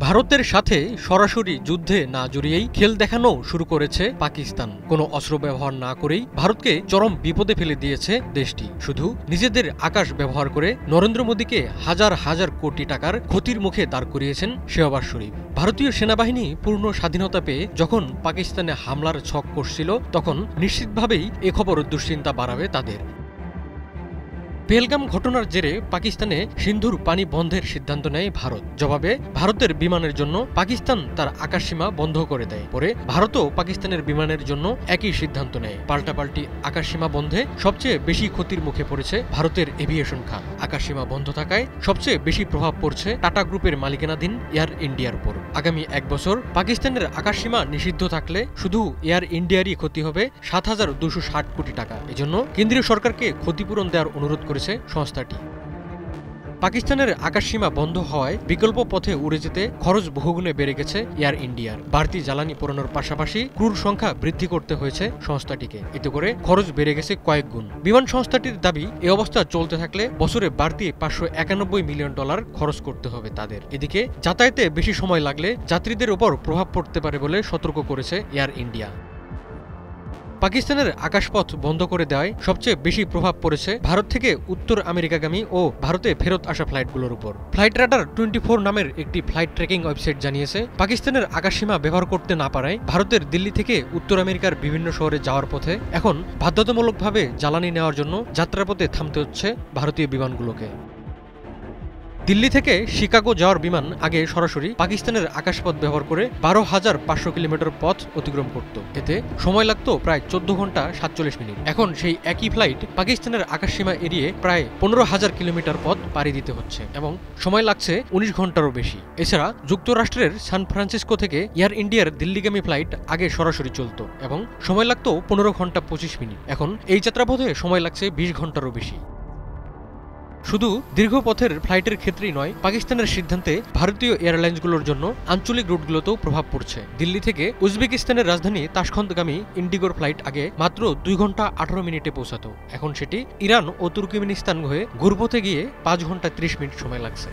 ভারতের সাথে সরাসরি যুদ্ধে না জড়িয়েই খেল দেখানো শুরু করেছে পাকিস্তান। কোনো অস্ত্র ব্যবহার না করেই ভারতকে চরম বিপদে ফেলে দিয়েছে দেশটি। শুধু নিজেদের আকাশ ব্যবহার করে নরেন্দ্র মোদীকে হাজার হাজার কোটি টাকার ক্ষতির মুখে দাঁড় করিয়েছেন শেহবাজ শরীফ। ভারতীয় সেনাবাহিনী পূর্ণ স্বাধীনতা পেয়ে যখন পাকিস্তানে হামলার ছক কষছিল, তখন নিশ্চিতভাবেই এ খবর দুশ্চিন্তা বাড়াবে তাদের। পেহেলগাম ঘটনার জেরে পাকিস্তানে সিন্ধুর পানি বন্ধের সিদ্ধান্ত নেয় ভারত। জবাবে ভারতের বিমানের জন্য পাকিস্তান তার আকাশসীমা বন্ধ করে দেয়। পরে ভারতও পাকিস্তানের বিমানের জন্য একই সিদ্ধান্ত নেয়। পাল্টাপাল্টি আকাশসীমা বন্ধে সবচেয়ে বেশি ক্ষতির মুখে পড়েছে ভারতের এভিয়েশন খাত। আকাশসীমা বন্ধ থাকায় সবচেয়ে বেশি প্রভাব পড়ছে টাটা গ্রুপের মালিকানাধীন এয়ার ইন্ডিয়ার উপর। আগামী ১ বছর পাকিস্তানের আকাশসীমা নিষিদ্ধ থাকলে শুধু এয়ার ইন্ডিয়ারই ক্ষতি হবে ৭,২৬০ কোটি টাকা। এজন্য কেন্দ্রীয় সরকারকে ক্ষতিপূরণ দেওয়ার অনুরোধ করেছে সংস্থাটি। পাকিস্তানের আকাশসীমা বন্ধ হওয়ায় বিকল্প পথে উড়ে যেতে খরচ বহুগুণে বেড়ে গেছে এয়ার ইন্ডিয়ার। বাড়তি জ্বালানি পোড়ানোর পাশাপাশি ক্রুর সংখ্যা বৃদ্ধি করতে হয়েছে সংস্থাটিকে। এতে করে খরচ বেড়ে গেছে কয়েক গুণ। বিমান সংস্থাটির দাবি, এ অবস্থা চলতে থাকলে বছরে বাড়তি $৫৯১ মিলিয়ন খরচ করতে হবে তাদের। এদিকে যাতায়াতে বেশি সময় লাগলে যাত্রীদের উপর প্রভাব পড়তে পারে বলে সতর্ক করেছে এয়ার ইন্ডিয়া। পাকিস্তানের আকাশপথ বন্ধ করে দেওয়ায় সবচেয়ে বেশি প্রভাব পড়েছে ভারত থেকে উত্তর আমেরিকাগামী ও ভারতে ফেরত আসা ফ্লাইটগুলোর উপর। ফ্লাইট রাডার 24 নামের একটি ফ্লাইট ট্র্যাকিং ওয়েবসাইট জানিয়েছে, পাকিস্তানের আকাশসীমা ব্যবহার করতে না পারায় ভারতের দিল্লি থেকে উত্তর আমেরিকার বিভিন্ন শহরে যাওয়ার পথে এখন বাধ্যতামূলকভাবে জ্বালানি নেওয়ার জন্য যাত্রাপথে থামতে হচ্ছে ভারতীয় বিমানগুলোকে। দিল্লি থেকে শিকাগো যাওয়ার বিমান আগে সরাসরি পাকিস্তানের আকাশপথ ব্যবহার করে ১২,৫০০ কিলোমিটার পথ অতিক্রম করত। এতে সময় লাগত প্রায় ১৪ ঘন্টা ৪৭ মিনিট। এখন সেই একই ফ্লাইট পাকিস্তানের আকাশসীমা এড়িয়ে প্রায় ১৫,০০০ কিলোমিটার পথ পাড়ি দিতে হচ্ছে এবং সময় লাগছে ১৯ ঘন্টারও বেশি। এছাড়া যুক্তরাষ্ট্রের সান ফ্রান্সিসকো থেকে এয়ার ইন্ডিয়ার দিল্লিগামী ফ্লাইট আগে সরাসরি চলত এবং সময় লাগত ১৫ ঘন্টা ২৫ মিনিট। এখন এই যাত্রাপথে সময় লাগছে ২০ ঘন্টারও বেশি। শুধু দীর্ঘ পথের ফ্লাইটের ক্ষেত্রেই নয়, পাকিস্তানের সিদ্ধান্তে ভারতীয় এয়ারলাইন্সগুলোর জন্য আঞ্চলিক রুটগুলোতেও প্রভাব পড়ছে। দিল্লি থেকে উজবেকিস্তানের রাজধানী তাশখন্দগামী ইন্ডিগোর ফ্লাইট আগে মাত্র ২ ঘন্টা ১৮ মিনিটে পৌঁছাতো। এখন সেটি ইরান ও তুর্কমেনিস্তান হয়ে ঘুরপথে গিয়ে ৫ ঘন্টা ৩০ মিনিট সময় লাগছে।